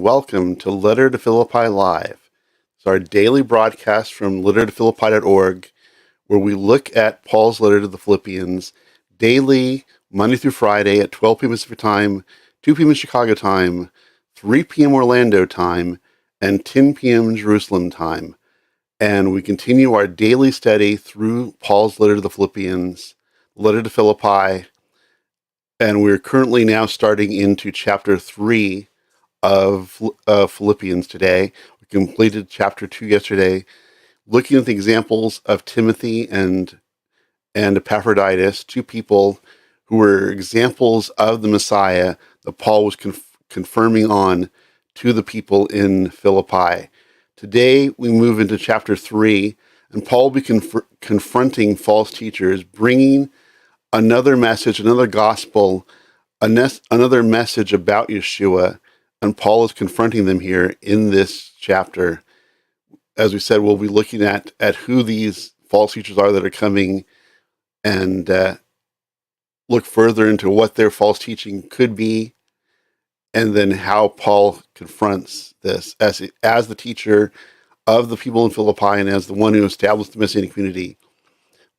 welcome to Letter to Philippi Live. It's our daily broadcast from lettertophilippi.org, where we look at Paul's letter to the Philippians daily, Monday through Friday at 12 p.m. Pacific Time, 2 p.m. Chicago time, 3 p.m. Orlando time, and 10 p.m. Jerusalem time. And we continue our daily study through Paul's letter to the Philippians, letter to Philippi, and we're currently now starting into chapter 3 of Philippians today. We completed chapter 2 yesterday, looking at the examples of Timothy and Epaphroditus, two people who were examples of the Messiah that Paul was confirming on to the people in Philippi. Today, we move into chapter 3, and Paul will be confronting false teachers, bringing another message, another gospel, another message about Yeshua, and Paul is confronting them here in this chapter. As we said, we'll be looking at who these false teachers are that are coming and look further into what their false teaching could be, and then how Paul confronts this as the teacher of the people in Philippi and as the one who established the Messianic community.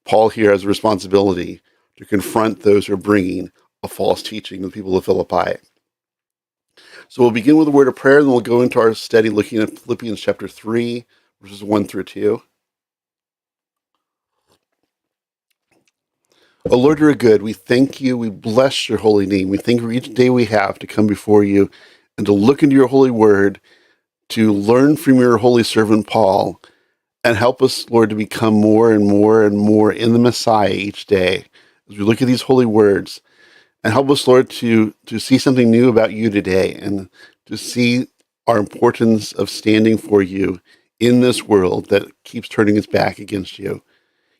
Paul here has a responsibility to confront those who are bringing a false teaching to the people of Philippi. So we'll begin with a word of prayer, and then we'll go into our study looking at Philippians chapter 3, verses 1 through 2. Oh Lord, you're good. We thank you. We bless your holy name. We thank you for each day we have to come before you and to look into your holy word, to learn from your holy servant Paul, and help us, Lord, to become more and more and more in the Messiah each day as we look at these holy words. And help us, Lord, to see something new about you today and to see our importance of standing for you in this world that keeps turning its back against you.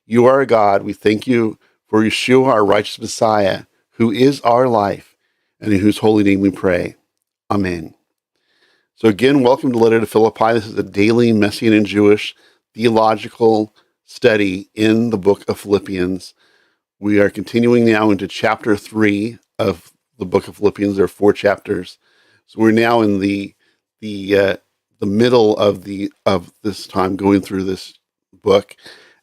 You are a God. We thank you for Yeshua, our righteous Messiah, who is our life, and in whose holy name we pray. Amen. So again, welcome to Letter to Philippi. This is a daily Messianic Jewish theological study in the book of Philippians. We are continuing now into chapter 3 of the book of Philippians. There are 4 chapters. So we're now in the middle of this time going through this book.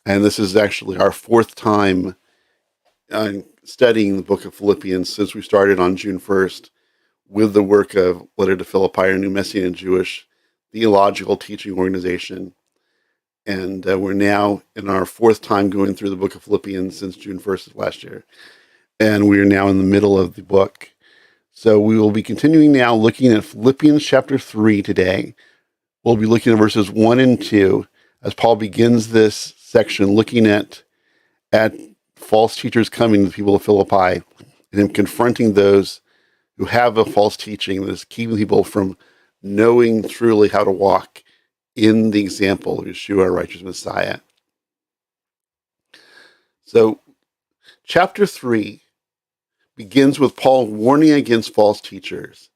And this is actually our 4th time studying the book of Philippians since we started on June 1st with the work of Letter to Philippi, our new Messianic Jewish theological teaching organization. And we're now in our 4th time going through the book of Philippians since June 1st of last year. And we are now in the middle of the book. So we will be continuing now looking at Philippians chapter 3 today. We'll be looking at verses 1 and 2 as Paul begins this section looking at false teachers coming to the people of Philippi and him confronting those who have a false teaching that is keeping people from knowing truly how to walk in the example of Yeshua, our righteous Messiah. So, chapter 3 begins with Paul warning against false teachers.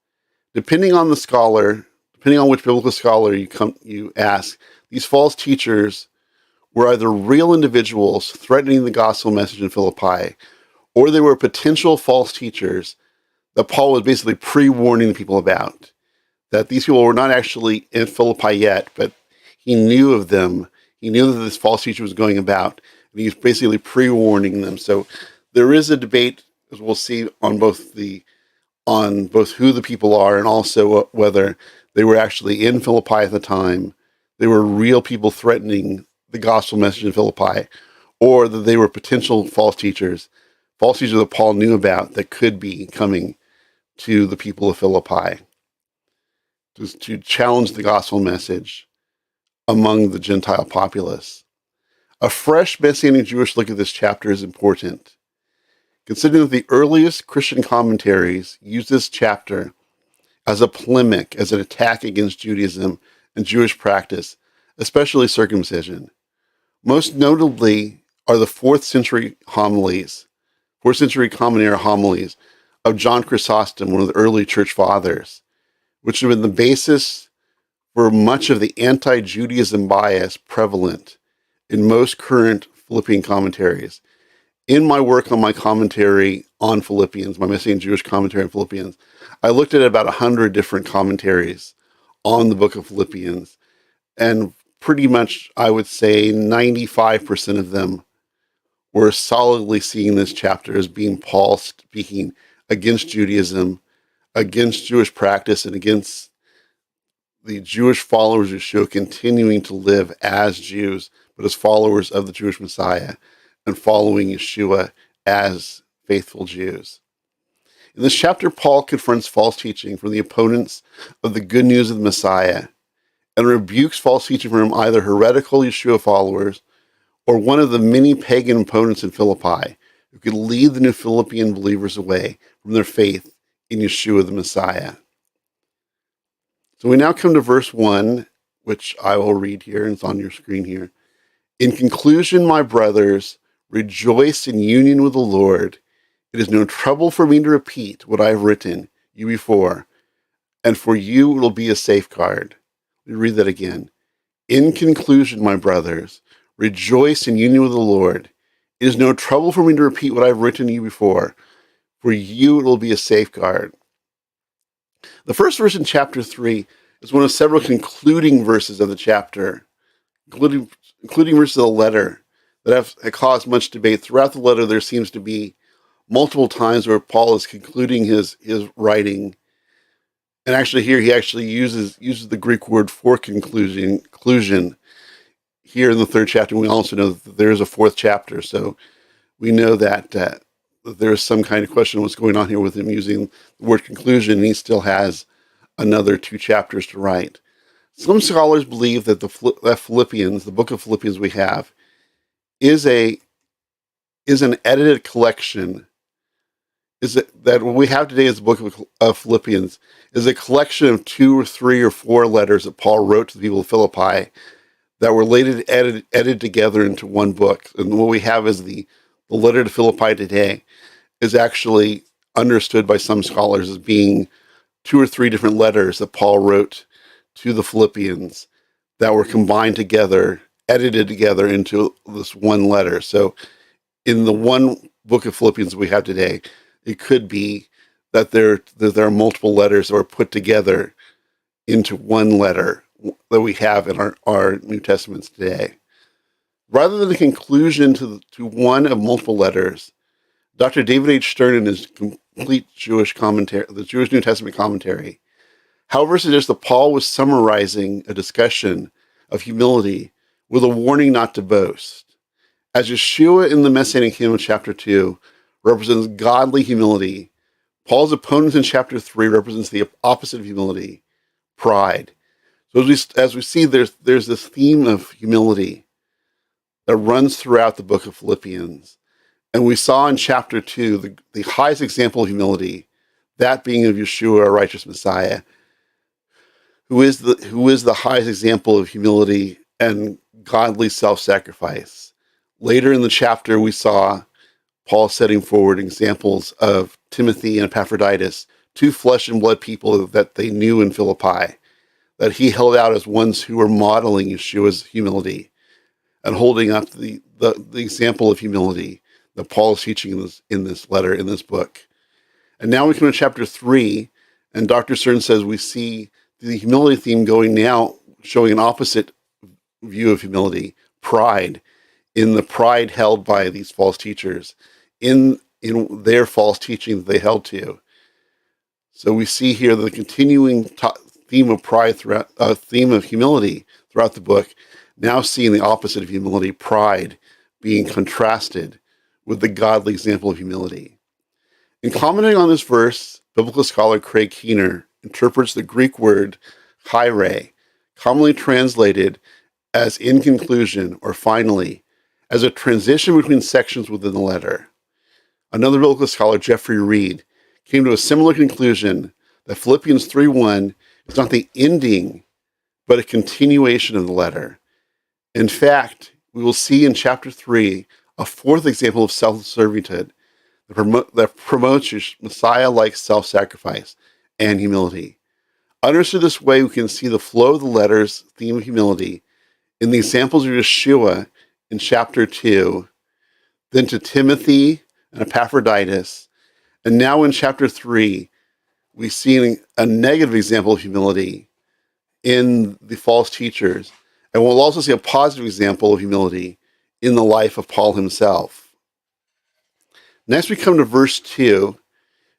Depending on the scholar, depending on which biblical scholar you ask, these false teachers were either real individuals threatening the gospel message in Philippi, or they were potential false teachers that Paul was basically pre-warning the people about. That these people were not actually in Philippi yet, but he knew of them. He knew that this false teacher was going about, and he was basically pre-warning them. So there is a debate, as we'll see, on both who the people are and also whether they were actually in Philippi at the time. They were real people threatening the gospel message in Philippi, or that they were potential false teachers that Paul knew about that could be coming to the people of Philippi to challenge the gospel message among the Gentile populace. A fresh Messianic Jewish look at this chapter is important, considering that the earliest Christian commentaries use this chapter as a polemic, as an attack against Judaism and Jewish practice, especially circumcision. Most notably are the 4th century Common Era homilies of John Chrysostom, one of the early church fathers, which have been the basis for much of the anti-Judaism bias prevalent in most current Philippian commentaries. In my work on my commentary on Philippians, my Messianic Jewish commentary on Philippians, I looked at about 100 different commentaries on the book of Philippians. And pretty much, I would say 95% of them were solidly seeing this chapter as being Paul speaking against Judaism, against Jewish practice, and against the Jewish followers of Yeshua continuing to live as Jews, but as followers of the Jewish Messiah and following Yeshua as faithful Jews. In this chapter, Paul confronts false teaching from the opponents of the good news of the Messiah and rebukes false teaching from either heretical Yeshua followers or one of the many pagan opponents in Philippi who could lead the new Philippian believers away from their faith in Yeshua the Messiah. So we now come to verse 1, which I will read here, and it's on your screen here. In conclusion, my brothers, rejoice in union with the Lord. It is no trouble for me to repeat what I have written you before, and for you it will be a safeguard. Let me read that again. In conclusion, my brothers, rejoice in union with the Lord. It is no trouble for me to repeat what I have written you before, for you it will be a safeguard. The first verse in chapter 3 is one of several concluding verses of the chapter, including verses of the letter that have caused much debate. Throughout the letter, there seems to be multiple times where Paul is concluding his writing. And actually here, he actually uses the Greek word for conclusion here in the third chapter. We also know that there is a fourth chapter. So we know that there is some kind of question of what's going on here with him using the word conclusion, and he still has another 2 chapters to write. Some scholars believe that that Philippians, the book of Philippians we have, is an edited collection. That what we have today as the book of Philippians is a collection of 2 or 3 or 4 letters that Paul wrote to the people of Philippi that were later edited together into one book. And what we have is the letter to Philippi today is actually understood by some scholars as being 2 or 3 different letters that Paul wrote to the Philippians that were combined together, edited together into this one letter. So in the one book of Philippians we have today, it could be that there are multiple letters that were put together into one letter that we have in our New Testaments today. Rather than a conclusion to one of multiple letters, Dr. David H. Stern in his complete Jewish commentary, the Jewish New Testament commentary, however, suggests that Paul was summarizing a discussion of humility with a warning not to boast. As Yeshua in the Messianic hymn of chapter 2 represents godly humility, Paul's opponent in chapter 3 represents the opposite of humility, pride. So as we see, there's this theme of humility that runs throughout the book of Philippians. And we saw in chapter 2 the highest example of humility, that being of Yeshua, our righteous Messiah, who is the highest example of humility and godly self-sacrifice. Later in the chapter, we saw Paul setting forward examples of Timothy and Epaphroditus, 2 flesh and blood people that they knew in Philippi, that he held out as ones who were modeling Yeshua's humility and holding up the example of humility that Paul is teaching in this letter, in this book. And now we come to chapter 3, and Dr. Stern says we see the humility theme going now, showing an opposite view of humility, pride, in the pride held by these false teachers, in their false teaching that they held to. So we see here the continuing theme of pride throughout, theme of humility throughout the book, now seeing the opposite of humility, pride, being contrasted with the godly example of humility. In commenting on this verse, biblical scholar Craig Keener interprets the Greek word chaire, commonly translated as in conclusion or finally, as a transition between sections within the letter. Another biblical scholar, Jeffrey Reed, came to a similar conclusion that Philippians 3:1 is not the ending, but a continuation of the letter. In fact, we will see in chapter 3 a 4th example of self-servitude that promotes Messiah-like self-sacrifice and humility. Understood this way, we can see the flow of the letter's theme of humility in the examples of Yeshua in chapter 2, then to Timothy and Epaphroditus, and now in chapter 3, we see a negative example of humility in the false teachers. And we'll also see a positive example of humility in the life of Paul himself. Next, we come to verse 2,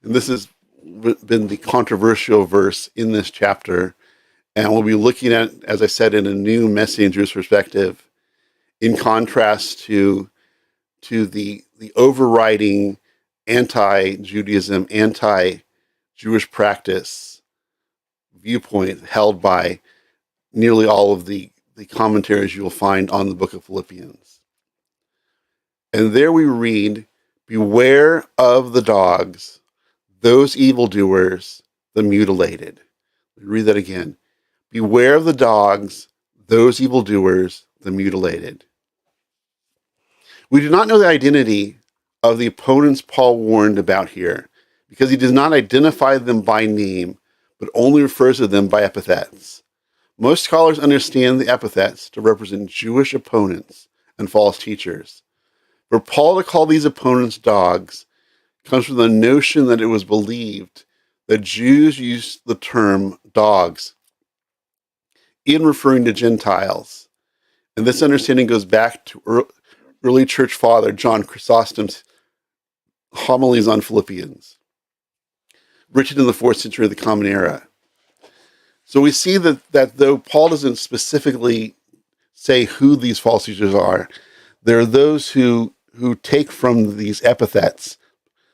and this has been the controversial verse in this chapter. And we'll be looking at, as I said, in a new Messianic Jewish perspective, in contrast to the overriding anti-Judaism, anti-Jewish practice viewpoint held by nearly all of the commentaries you will find on the book of Philippians. And there we read, "Beware of the dogs, those evildoers, the mutilated." Read that again. "Beware of the dogs, those evildoers, the mutilated." We do not know the identity of the opponents Paul warned about here, because he does not identify them by name, but only refers to them by epithets. Most scholars understand the epithets to represent Jewish opponents and false teachers. For Paul to call these opponents dogs comes from the notion that it was believed that Jews used the term dogs in referring to Gentiles. And this understanding goes back to early church father John Chrysostom's homilies on Philippians, written in the 4th century of the Common Era. So we see that though Paul doesn't specifically say who these false teachers are, there are those who take from these epithets,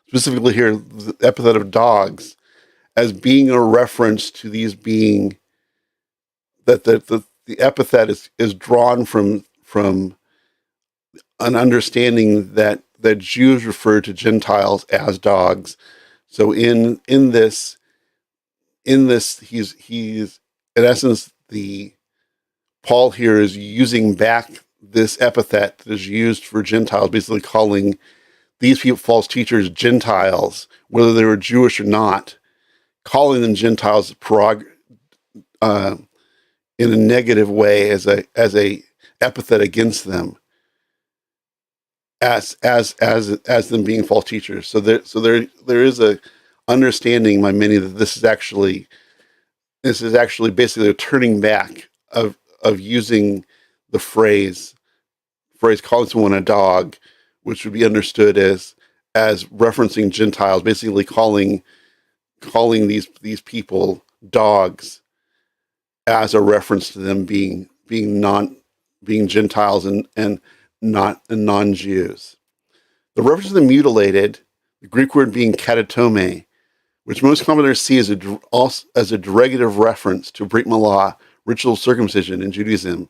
specifically here the epithet of dogs, as being a reference to these being, that the epithet is drawn from an understanding that Jews refer to Gentiles as dogs. So in this he's in essence, Paul here is using back this epithet that is used for Gentiles, basically calling these false teachers Gentiles, whether they were Jewish or not, calling them Gentiles in a negative way as a epithet against them, as them being false teachers. So there is a understanding by many that this is actually basically a turning back of using the phrase calling someone a dog, which would be understood as referencing Gentiles, basically calling these people dogs as a reference to them being Gentiles and non-Jews. The reference to the mutilated, the Greek word being katatome, which most commentators see as a derogative reference to Brit Milah, ritual circumcision in Judaism,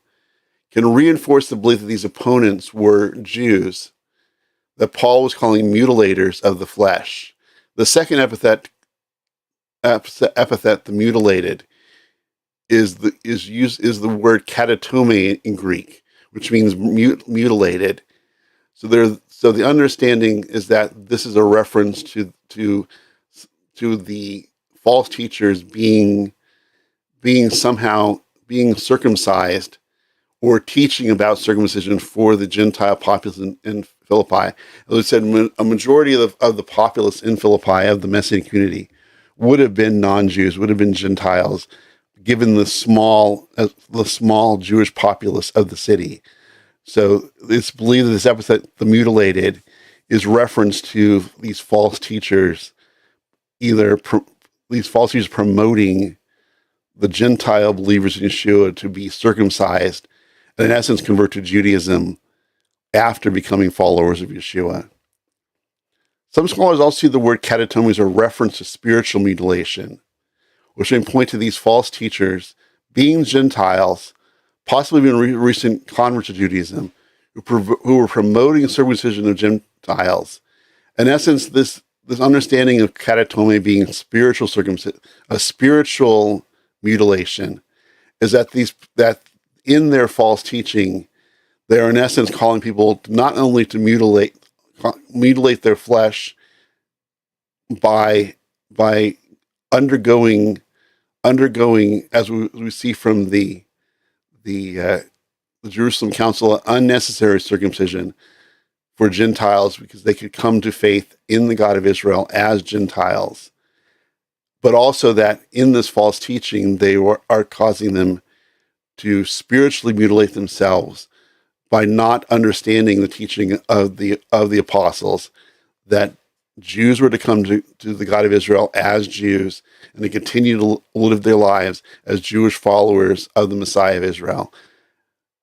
can reinforce the belief that these opponents were Jews, that Paul was calling mutilators of the flesh. The second epithet, the mutilated, is the word katatome in Greek, which means mutilated. So the understanding is that this is a reference to the false teachers being circumcised, or teaching about circumcision for the Gentile populace in Philippi. As I said, a majority of the populace in Philippi, of the Messianic community, would have been non-Jews, would have been Gentiles, given the small Jewish populace of the city. So it's believed that this epithet, the mutilated, is reference to these false teachers, these false teachers promoting the Gentile believers in Yeshua to be circumcised, and in essence convert to Judaism after becoming followers of Yeshua. Some scholars also see the word katatome as a reference to spiritual mutilation, which may point to these false teachers being Gentiles, possibly even recent converts to Judaism, who were promoting circumcision of Gentiles. In essence, this understanding of katatome being spiritual circumcision, a spiritual mutilation, is that in their false teaching, they are in essence calling people not only to mutilate their flesh by undergoing, as we see from the Jerusalem Council, unnecessary circumcision for Gentiles, because they could come to faith in the God of Israel as Gentiles, but also that in this false teaching, are causing them to spiritually mutilate themselves by not understanding the teaching of the apostles, that Jews were to come to the God of Israel as Jews and to continue to live their lives as Jewish followers of the Messiah of Israel.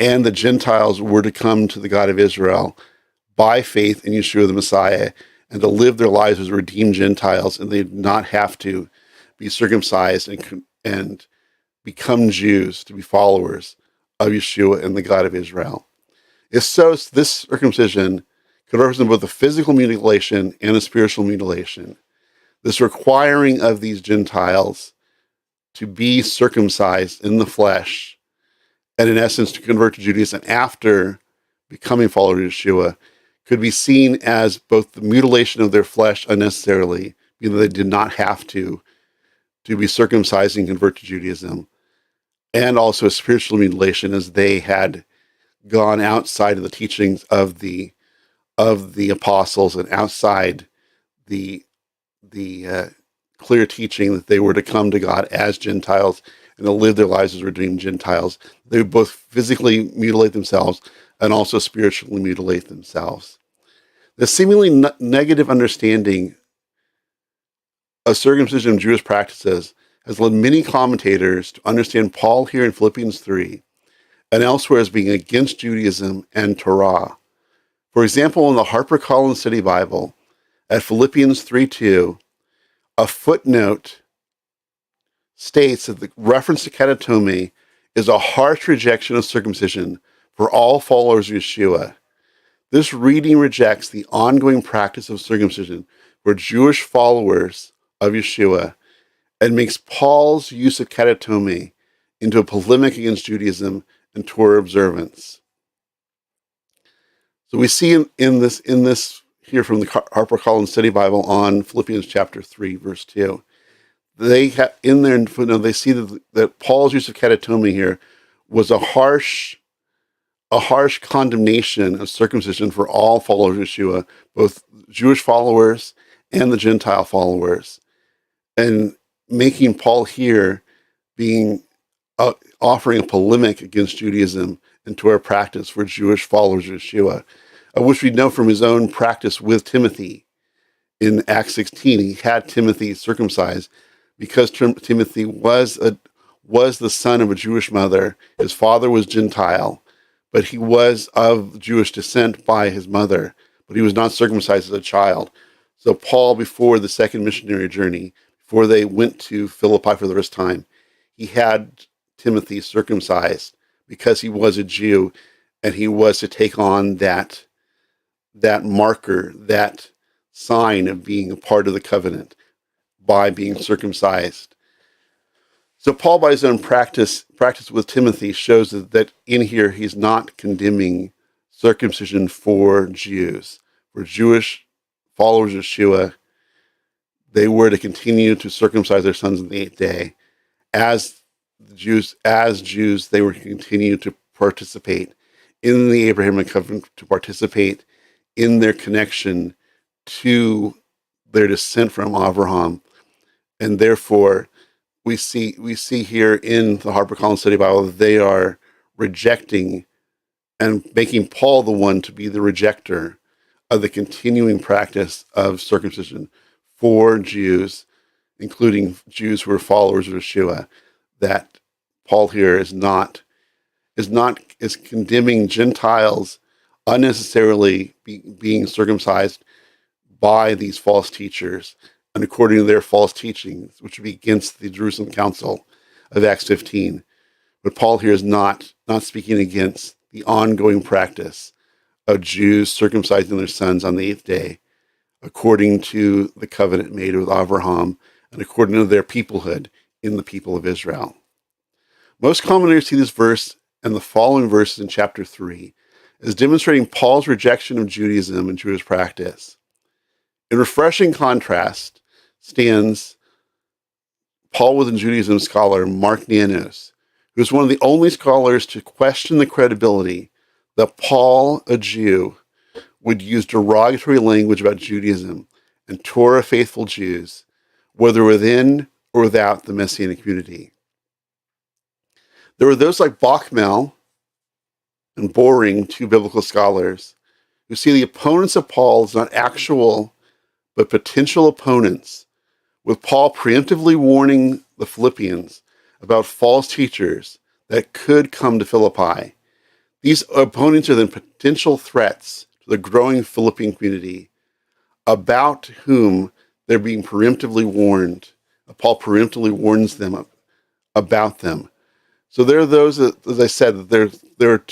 And the Gentiles were to come to the God of Israel by faith in Yeshua the Messiah and to live their lives as redeemed Gentiles, and they did not have to be circumcised and become Jews to be followers of Yeshua and the God of Israel. If so, this circumcision could represent both a physical mutilation and a spiritual mutilation. This requiring of these Gentiles to be circumcised in the flesh, and in essence to convert to Judaism after becoming followers of Yeshua, could be seen as both the mutilation of their flesh unnecessarily, meaning they did not have to be circumcised and convert to Judaism, and also a spiritual mutilation as they had gone outside of the teachings of the apostles and outside the clear teaching that they were to come to God as Gentiles and to live their lives as redeemed Gentiles. They would both physically mutilate themselves and also spiritually mutilate themselves. The seemingly negative understanding of circumcision and Jewish practices has led many commentators to understand Paul here in Philippians 3 and elsewhere as being against Judaism and Torah. For example, in the HarperCollins Study Bible, at Philippians 3:2, a footnote states that the reference to katatome is a harsh rejection of circumcision for all followers of Yeshua. This reading rejects the ongoing practice of circumcision for Jewish followers of Yeshua and makes Paul's use of katatome into a polemic against Judaism and Torah observance. So we see in this here from the HarperCollins Study Bible on Philippians chapter 3, verse 2. They have in there, they see that Paul's use of katatome here was a harsh condemnation of circumcision for all followers of Yeshua, both Jewish followers and the Gentile followers, and making Paul here being offering a polemic against Judaism and Torah practice for Jewish followers of Yeshua, which we know from his own practice with Timothy. In Acts 16, he had Timothy circumcised because Timothy was the son of a Jewish mother. His father was Gentile, but he was of Jewish descent by his mother, but he was not circumcised as a child. So Paul, before the second missionary journey, before they went to Philippi for the first time, he had Timothy circumcised because he was a Jew, and he was to take on that marker, that sign of being a part of the covenant by being circumcised. So Paul, by his own practice with Timothy, shows that in here he's not condemning circumcision for Jews. For Jewish followers of Yeshua, they were to continue to circumcise their sons on the 8th day. As Jews, they were to continue to participate in the Abrahamic covenant, to participate in their connection to their descent from Abraham. And therefore, we see here in the HarperCollins Study Bible that they are rejecting and making Paul the one to be the rejecter of the continuing practice of circumcision for Jews, including Jews who are followers of Yeshua. That Paul here is condemning Gentiles unnecessarily being circumcised by these false teachers, and according to their false teachings, which would be against the Jerusalem Council of Acts 15. But Paul here is not speaking against the ongoing practice of Jews circumcising their sons on the 8th day, according to the covenant made with Abraham and according to their peoplehood in the people of Israel. Most commentators see this verse and the following verses in chapter 3 as demonstrating Paul's rejection of Judaism and Jewish practice. In refreshing contrast stands Paul within Judaism scholar Mark Nianos, who is one of the only scholars to question the credibility that Paul, a Jew, would use derogatory language about Judaism and Torah faithful Jews, whether within or without the Messianic community. There were those like Bachmel and Boring, two biblical scholars, who see the opponents of Paul as not actual but potential opponents, with Paul preemptively warning the Philippians about false teachers that could come to Philippi. These opponents are then potential threats to the growing Philippian community, about whom they're being preemptively warned. Paul preemptively warns them about them. So there are those, as I said, there are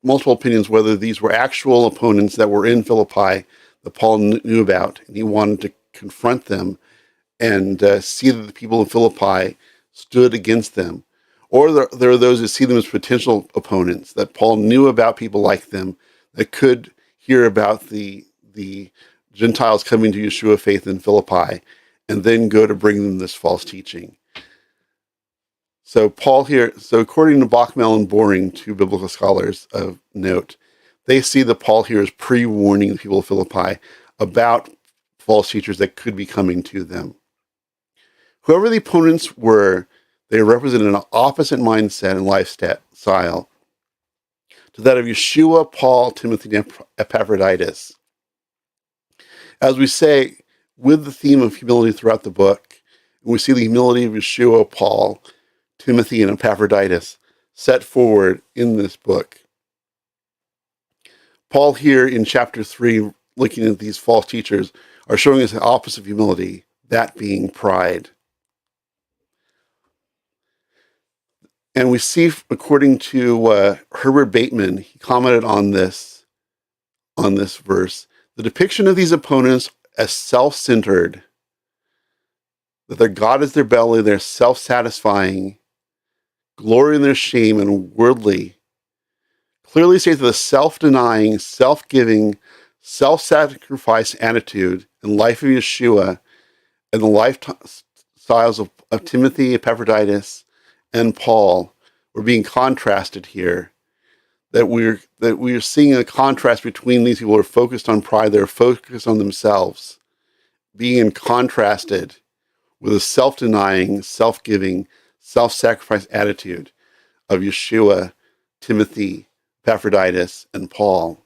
multiple opinions whether these were actual opponents that were in Philippi that Paul knew about, and he wanted to confront them and see that the people in Philippi stood against them. Or there are those who see them as potential opponents, that Paul knew about people like them that could hear about the Gentiles coming to Yeshua faith in Philippi and then go to bring them this false teaching. So according to Bachmel and Boring, two biblical scholars of note, they see that Paul here is pre-warning the people of Philippi about false teachers that could be coming to them. Whoever the opponents were, they represented an opposite mindset and lifestyle to that of Yeshua, Paul, Timothy, and Epaphroditus. As we say, with the theme of humility throughout the book, we see the humility of Yeshua, Paul, Timothy, and Epaphroditus set forward in this book. Paul here in chapter 3, looking at these false teachers, are showing us the opposite of humility, that being pride. And we see, according to Herbert Bateman, he commented on this verse, the depiction of these opponents as self-centered, that their God is their belly, they're self-satisfying, glory in their shame, and worldly, clearly states that the self-denying, self-giving, self-sacrifice attitude and life of Yeshua and the lifestyles of Timothy, Epaphroditus, and Paul were being contrasted here. That we're seeing a contrast between these people who are focused on pride, they're focused on themselves, being contrasted with a self-denying, self-giving, self-sacrifice attitude of Yeshua, Timothy, Epaphroditus, and Paul.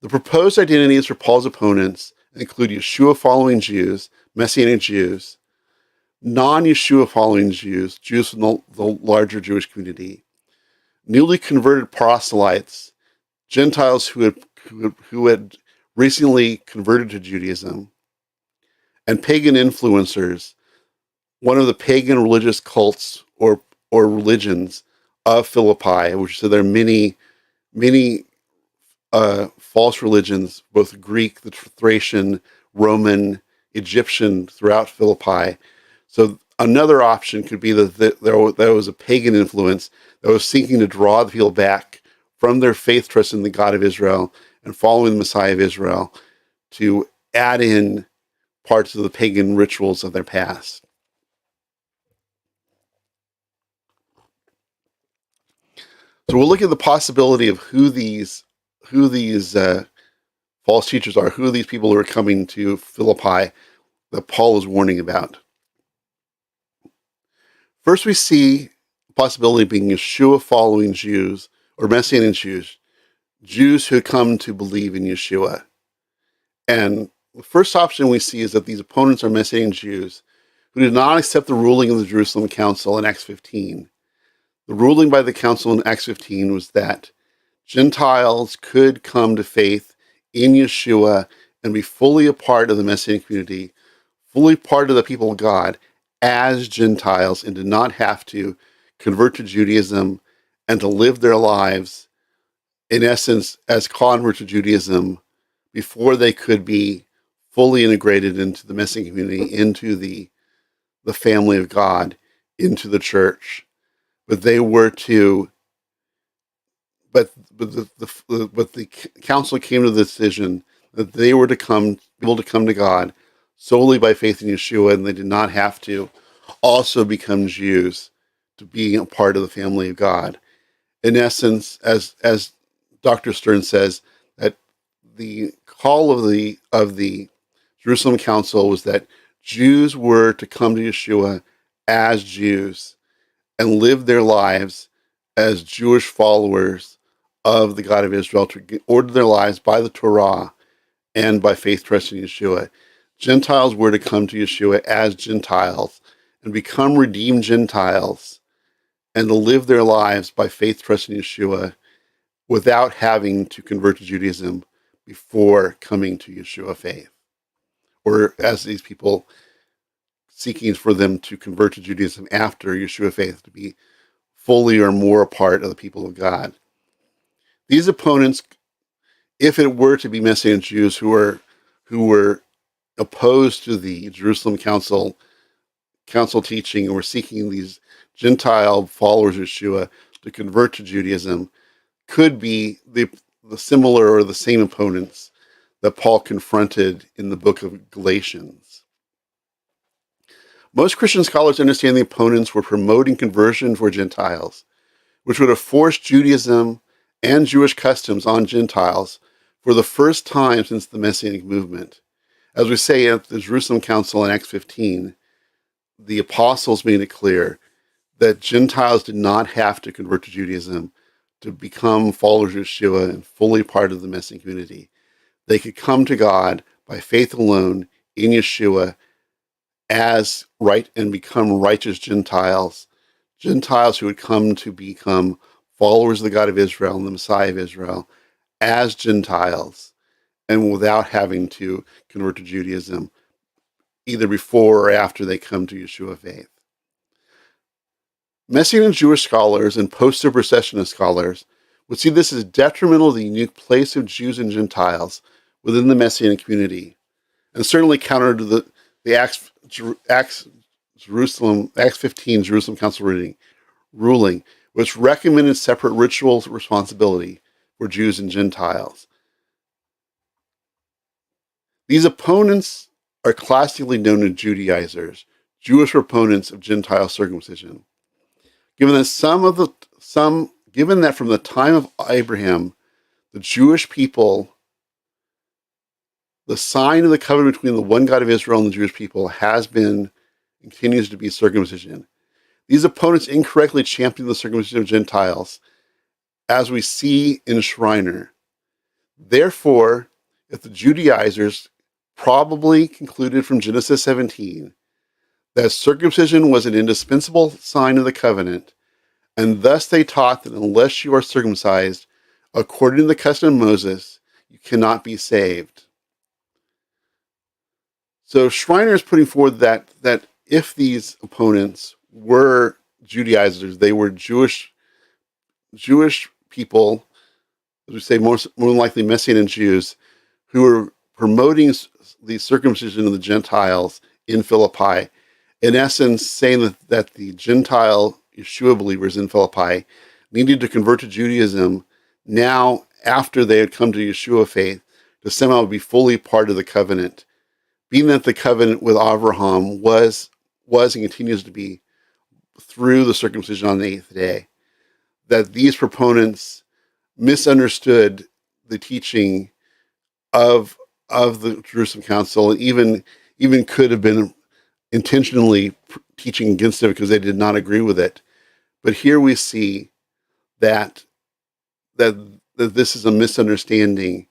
The proposed identities for Paul's opponents include Yeshua following Jews, Messianic Jews, non-Yeshua following Jews, Jews from the larger Jewish community, newly converted proselytes, Gentiles who had recently converted to Judaism, and pagan influencers, one of the pagan religious cults or religions of Philippi, which so there are many false religions, both Greek, the Thracian, Roman, Egyptian, throughout Philippi. So another option could be that there was a pagan influence that was seeking to draw the people back from their faith trust in the God of Israel and following the Messiah of Israel to add in parts of the pagan rituals of their past. So we'll look at the possibility of who these false teachers are, who these people who are coming to Philippi that Paul is warning about. First, we see the possibility of being Yeshua following Jews or Messianic Jews, Jews who come to believe in Yeshua. And the first option we see is that these opponents are Messianic Jews who did not accept the ruling of the Jerusalem Council in Acts 15. The ruling by the council in Acts 15 was that Gentiles could come to faith in Yeshua and be fully a part of the Messianic community, fully part of the people of God as Gentiles, and did not have to convert to Judaism and to live their lives, in essence, as converts to Judaism before they could be fully integrated into the Messianic community, into the family of God, into the church. But they were to, but the council came to the decision that they were able to come to God solely by faith in Yeshua, and they did not have to also become Jews to be a part of the family of God. In essence, as Dr. Stern says, that the call of the Jerusalem Council was that Jews were to come to Yeshua as Jews and live their lives as Jewish followers of the God of Israel, to order their lives by the Torah and by faith trust in Yeshua. Gentiles were to come to Yeshua as Gentiles and become redeemed Gentiles and to live their lives by faith trust in Yeshua without having to convert to Judaism before coming to Yeshua faith. Or as these people seeking for them to convert to Judaism after Yeshua faith, to be fully or more a part of the people of God. These opponents, if it were to be Messianic Jews who were opposed to the Jerusalem Council teaching and were seeking these Gentile followers of Yeshua to convert to Judaism, could be the similar or the same opponents that Paul confronted in the book of Galatians. Most Christian scholars understand the opponents were promoting conversion for Gentiles, which would have forced Judaism and Jewish customs on Gentiles for the first time since the Messianic movement. As we say at the Jerusalem Council in Acts 15, the apostles made it clear that Gentiles did not have to convert to Judaism to become followers of Yeshua and fully part of the Messianic community. They could come to God by faith alone in Yeshua as right and become righteous Gentiles who would come to become followers of the God of Israel and the Messiah of Israel as Gentiles and without having to convert to Judaism either before or after they come to Yeshua faith. Messianic Jewish scholars and post-supersessionist scholars would see this as detrimental to the unique place of Jews and Gentiles within the Messianic community, and certainly counter to the Acts 15 Jerusalem Council ruling, which recommended separate ritual responsibility for Jews and Gentiles. These opponents are classically known as Judaizers, Jewish proponents of Gentile circumcision. Given that from the time of Abraham, the Jewish people, the sign of the covenant between the one God of Israel and the Jewish people has been and continues to be circumcision. These opponents incorrectly champion the circumcision of Gentiles, as we see in Schreiner. Therefore, if the Judaizers probably concluded from Genesis 17 that circumcision was an indispensable sign of the covenant, and thus they taught that unless you are circumcised according to the custom of Moses, you cannot be saved. So Schreiner is putting forward that if these opponents were Judaizers, they were Jewish people, as we say, more likely Messianic Jews, who were promoting the circumcision of the Gentiles in Philippi, in essence saying that the Gentile Yeshua believers in Philippi needed to convert to Judaism now after they had come to Yeshua faith to somehow be fully part of the covenant, being that the covenant with Abraham was and continues to be through the circumcision on the 8th day, that these proponents misunderstood the teaching of the Jerusalem Council, and even could have been intentionally teaching against it because they did not agree with it. But here we see that this is a misunderstanding,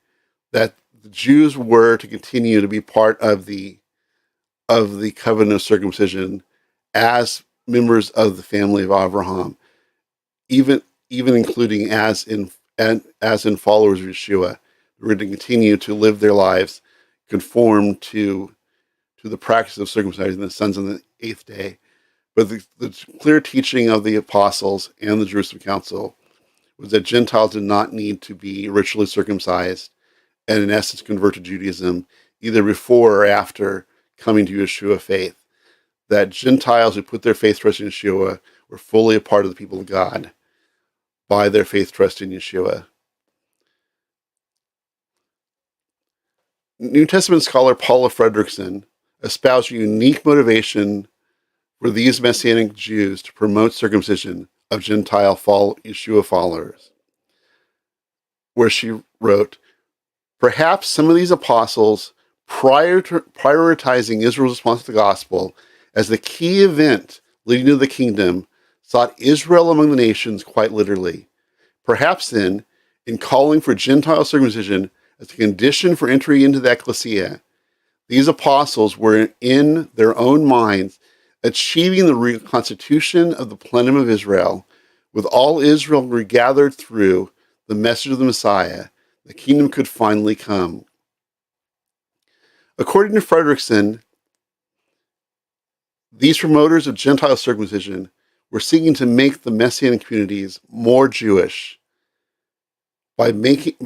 that the Jews were to continue to be part of the covenant of circumcision as members of the family of Abraham, even including as in followers of Yeshua, who were to continue to live their lives conform to the practice of circumcising the sons on the 8th day. But the clear teaching of the apostles and the Jerusalem Council was that Gentiles did not need to be ritually circumcised and in essence convert to Judaism either before or after coming to Yeshua faith. That Gentiles who put their faith trust in Yeshua were fully a part of the people of God by their faith trust in Yeshua. New Testament scholar Paula Fredrickson espoused a unique motivation for these Messianic Jews to promote circumcision of Gentile Yeshua followers, where she wrote, "Perhaps some of these apostles prioritizing Israel's response to the gospel as the key event leading to the kingdom, sought Israel among the nations quite literally. Perhaps then, in calling for Gentile circumcision as a condition for entry into the ecclesia, these apostles were in their own minds achieving the reconstitution of the plenum of Israel, with all Israel regathered through the message of the Messiah. The kingdom could finally come. According to Frederickson, these promoters of Gentile circumcision were seeking to make the Messianic communities more Jewish by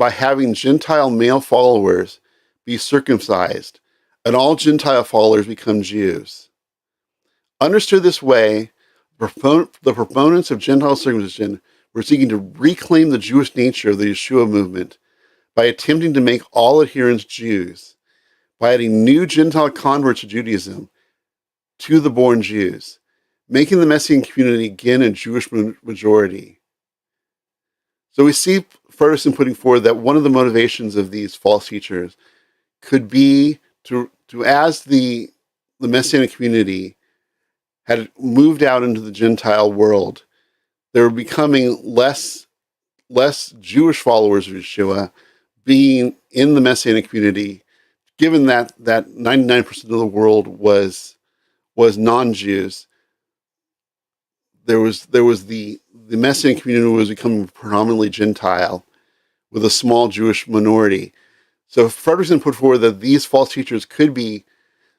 having Gentile male followers be circumcised and all Gentile followers become Jews. Understood this way, the proponents of Gentile circumcision were seeking to reclaim the Jewish nature of the Yeshua movement by attempting to make all adherents Jews, by adding new Gentile converts to Judaism to the born Jews, making the Messianic community again a Jewish majority. So we see Ferguson putting forward that one of the motivations of these false teachers could be to as the Messianic community had moved out into the Gentile world, they were becoming less Jewish followers of Yeshua being in the Messianic community, given that 99% of the world was non-Jews. There was the Messianic community was becoming predominantly Gentile with a small Jewish minority. So Frederickson put forward that these false teachers could be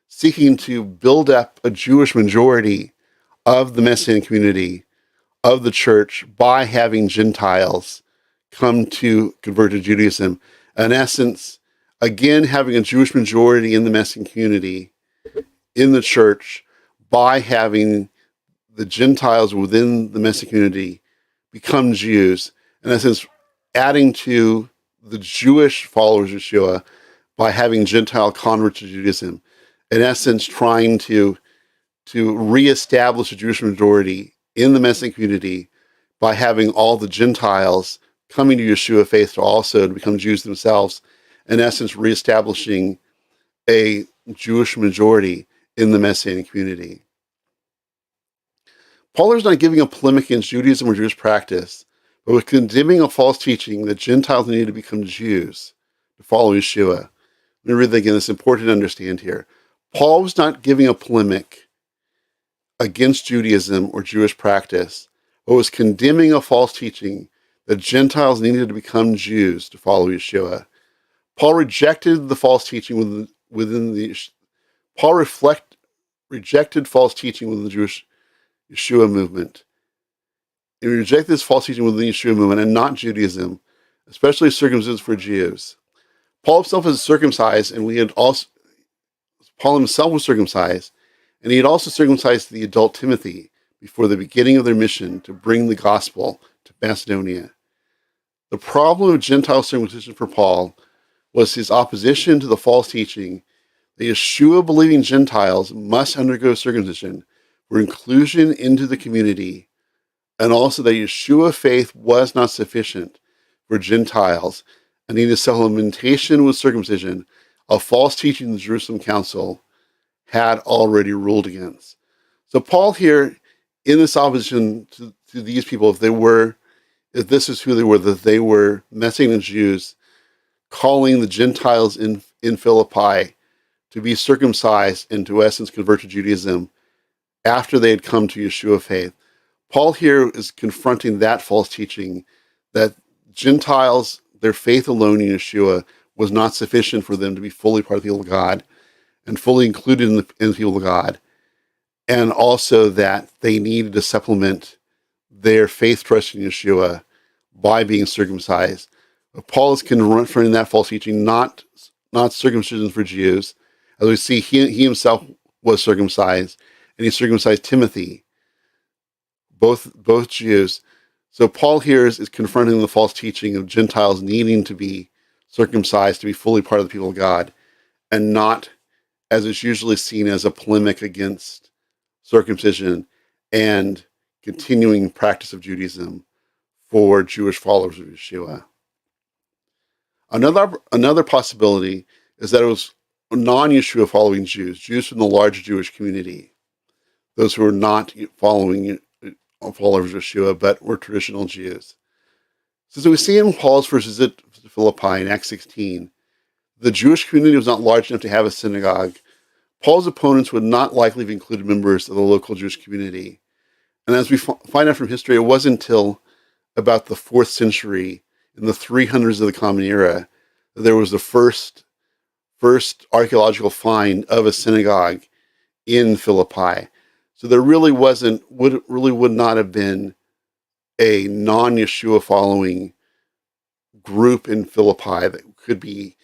seeking to build up a Jewish majority of the Messianic community, of the church, by having Gentiles come to convert to Judaism. In essence, again, having a Jewish majority in the Messianic community, in the church, by having the Gentiles within the Messianic community become Jews, in essence, adding to the Jewish followers of Yeshua by having Gentile converts to Judaism, in essence, trying to reestablish a Jewish majority in the Messianic community by having all the Gentiles coming to Yeshua faith to also become Jews themselves, in essence, reestablishing a Jewish majority in the Messianic community. Paul is not giving a polemic against Judaism or Jewish practice, but was condemning a false teaching that Gentiles needed to become Jews to follow Yeshua. Let me read that again. It's important to understand here. Paul was not giving a polemic against Judaism or Jewish practice, but was condemning a false teaching that Gentiles needed to become Jews to follow Yeshua. Paul rejected the false teaching rejected false teaching within the Jewish Yeshua movement. He rejected this false teaching within the Yeshua movement and not Judaism, especially circumcision for Jews. Paul himself was circumcised, and Paul himself was circumcised, and he had also circumcised the adult Timothy before the beginning of their mission to bring the gospel to Macedonia. The problem of Gentile circumcision for Paul was his opposition to the false teaching that Yeshua-believing Gentiles must undergo circumcision for inclusion into the community, and also that Yeshua faith was not sufficient for Gentiles and needed supplementation with circumcision, a false teaching the Jerusalem Council had already ruled against. So Paul here, in this opposition to these people, if this is who they were, that they were Messianic Jews, calling the Gentiles in Philippi to be circumcised and to essence convert to Judaism after they had come to Yeshua faith. Paul here is confronting that false teaching that Gentiles, their faith alone in Yeshua, was not sufficient for them to be fully part of the people of God and fully included in the people of God, and also that they needed to supplement their faith trust in Yeshua by being circumcised. But Paul is confronting that false teaching, not circumcision for Jews. As we see, he himself was circumcised, and he circumcised Timothy, both Jews. So Paul here is confronting the false teaching of Gentiles needing to be circumcised to be fully part of the people of God, and not, as is usually seen, as a polemic against circumcision and continuing practice of Judaism for Jewish followers of Yeshua. Another possibility is that it was non-Yeshua following Jews from the larger Jewish community, those who were not followers of Yeshua, but were traditional Jews. So we see in Paul's first visit to Philippi in Acts 16, the Jewish community was not large enough to have a synagogue. Paul's opponents would not likely have included members of the local Jewish community. And as we find out from history, it wasn't until about the 4th century, in the 300s of the Common Era, that there was the first archaeological find of a synagogue in Philippi. So there really would not have been a non-Yeshua following group in Philippi that could be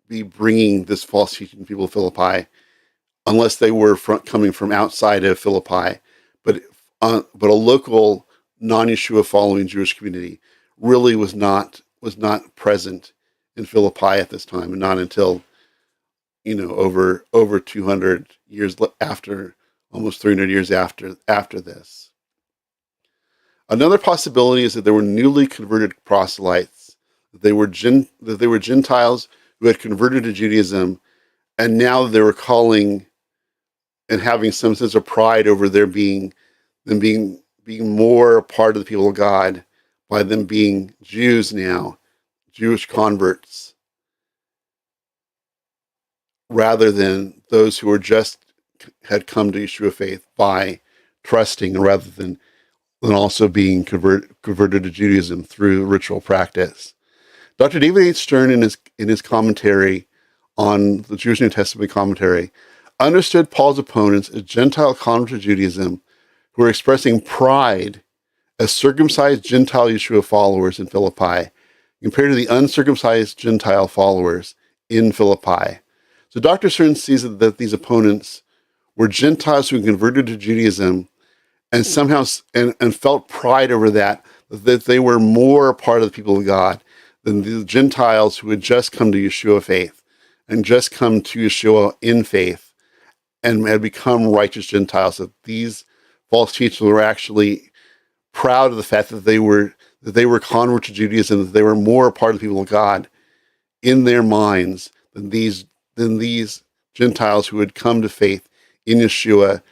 bringing this false teaching to people of Philippi, unless they were coming from outside of Philippi. But a local non-Yeshua following Jewish community really was not present in Philippi at this time, and not until over 200 years after, almost 300 years after this. Another possibility is that there were newly converted proselytes, that they were Gentiles who had converted to Judaism, and now they were calling and having some sense of pride over them being more a part of the people of God by them being Jews now, Jewish converts, rather than those who had come to Yeshua faith by trusting, rather than also being converted to Judaism through ritual practice. Dr. David H. Stern, in his commentary on the Jewish New Testament commentary, understood Paul's opponents as Gentile converts to Judaism who were expressing pride as circumcised Gentile Yeshua followers in Philippi compared to the uncircumcised Gentile followers in Philippi. So Dr. Stern sees that these opponents were Gentiles who converted to Judaism and somehow and felt pride over that they were more a part of the people of God than the Gentiles who had just come to Yeshua faith and just come to Yeshua in faith and had become righteous Gentiles. That these false teachers were actually proud of the fact that they were converts to Judaism, that they were more a part of the people of God in their minds than these Gentiles who had come to faith in Yeshua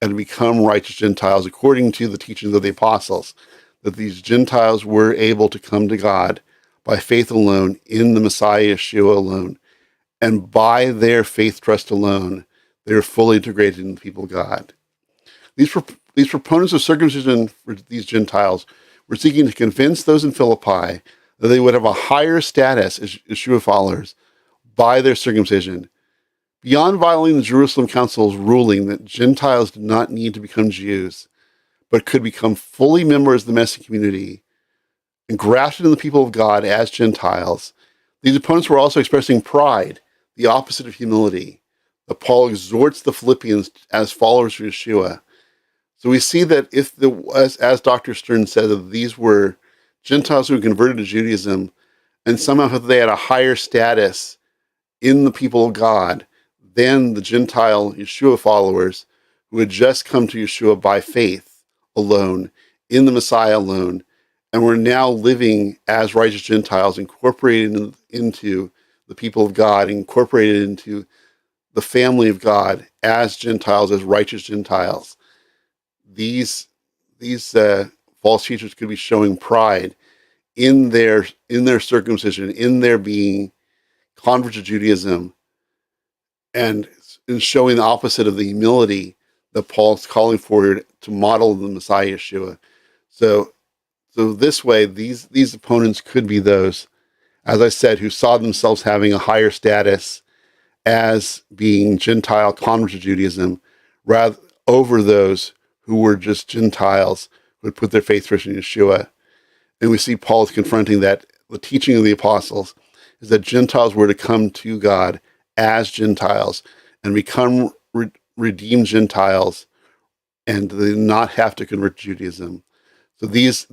and become righteous Gentiles according to the teachings of the apostles, that these Gentiles were able to come to God by faith alone in the Messiah Yeshua alone, and by their faith trust alone, they are fully integrated in the people of God. These proponents of circumcision for these Gentiles were seeking to convince those in Philippi that they would have a higher status as Yeshua followers by their circumcision, beyond violating the Jerusalem Council's ruling that Gentiles did not need to become Jews, but could become fully members of the Messianic community and grafted in the people of God as Gentiles. These opponents were also expressing pride, the opposite of humility, that Paul exhorts the Philippians as followers of Yeshua. So we see that as Dr. Stern said, that these were Gentiles who converted to Judaism, and somehow they had a higher status in the people of God than the Gentile Yeshua followers who had just come to Yeshua by faith alone, in the Messiah alone, and were now living as righteous Gentiles, incorporated into the people of God, incorporated into the family of God as Gentiles, as righteous Gentiles. These false teachers could be showing pride in their circumcision, in their being converts to Judaism, and in showing the opposite of the humility that Paul's calling for to model the Messiah Yeshua. So this way, these opponents could be those, as I said, who saw themselves having a higher status as being Gentile converts to Judaism, rather over those who were just Gentiles who had put their faith trust in Yeshua. And we see Paul is confronting that the teaching of the apostles is that Gentiles were to come to God as Gentiles and become redeemed Gentiles, and they did not have to convert to Judaism. So these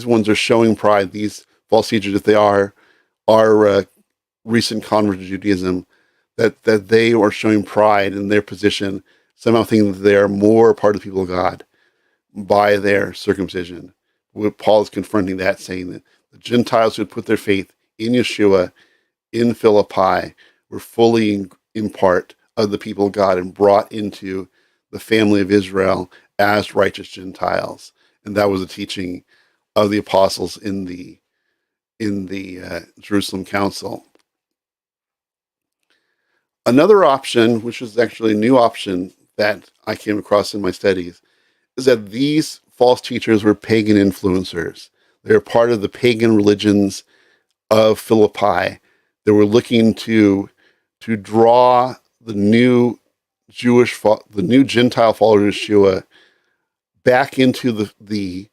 ones are showing pride. These false teachers, if they are recent converts to Judaism, that they are showing pride in their position, somehow thinking that they are more a part of the people of God by their circumcision. Paul is confronting that, saying that the Gentiles who had put their faith in Yeshua in Philippi were fully in part, of the people of God and brought into the family of Israel as righteous Gentiles. And that was a teaching of the apostles in the Jerusalem Council. Another option, which is actually a new option that I came across in my studies, is that these false teachers were pagan influencers. They were part of the pagan religions of Philippi. They were looking to draw the new Gentile followers of Yeshua back into the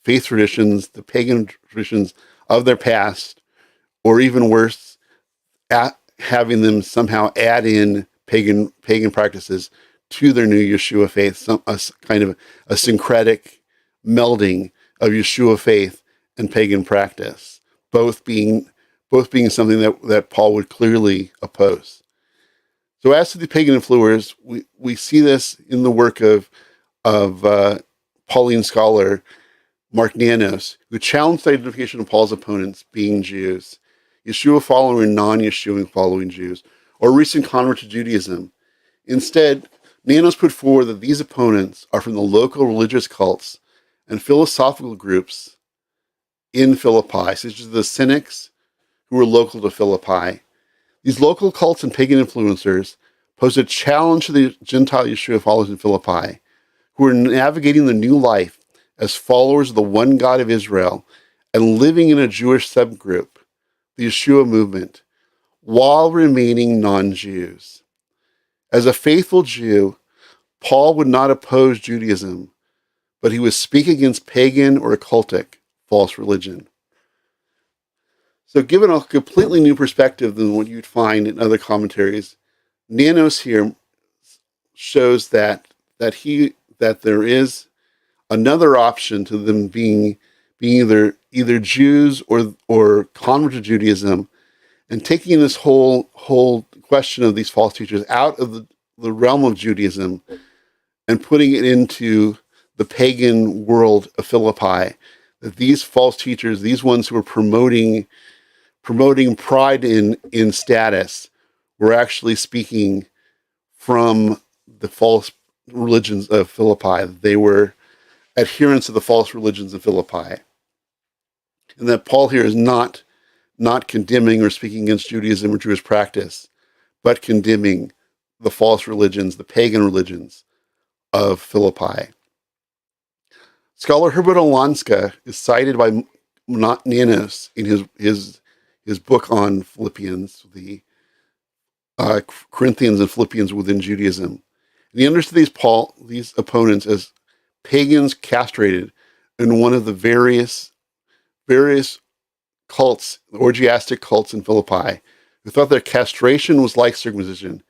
faith traditions, the pagan traditions of their past, or even worse, having them somehow add in pagan practices to their new Yeshua faith, a kind of a syncretic melding of Yeshua faith and pagan practice, both being something that Paul would clearly oppose. So as to the pagan influencers, we see this in the work of Pauline scholar Mark Nanos, who challenged the identification of Paul's opponents being Jews, Yeshua following and non-Yeshua following Jews, or recent converts to Judaism. Instead, Nanos put forward that these opponents are from the local religious cults and philosophical groups in Philippi, such as the Cynics, who were local to Philippi. These local cults and pagan influencers pose a challenge to the Gentile Yeshua followers in Philippi, who are navigating the new life as followers of the one God of Israel and living in a Jewish subgroup, the Yeshua movement, while remaining non-Jews. As a faithful Jew, Paul would not oppose Judaism, but he would speak against pagan or occultic false religion. So given a completely new perspective than what you'd find in other commentaries, Nanos here shows that there is another option to them being either Jews or convert to Judaism, and taking this whole question of these false teachers out of the realm of Judaism and putting it into the pagan world of Philippi. That these false teachers, these ones who were promoting pride in status, were actually speaking from the false religions of Philippi. They were adherents of the false religions of Philippi. And that Paul here is not condemning or speaking against Judaism or Jewish practice, but condemning the false religions, the pagan religions of Philippi. Scholar Herbert Olanska is cited by Nanos in his book on Philippians, the Corinthians and Philippians within Judaism. And he understood these opponents as pagans castrated in one of the various cults, orgiastic cults in Philippi, who thought their castration was like circumcision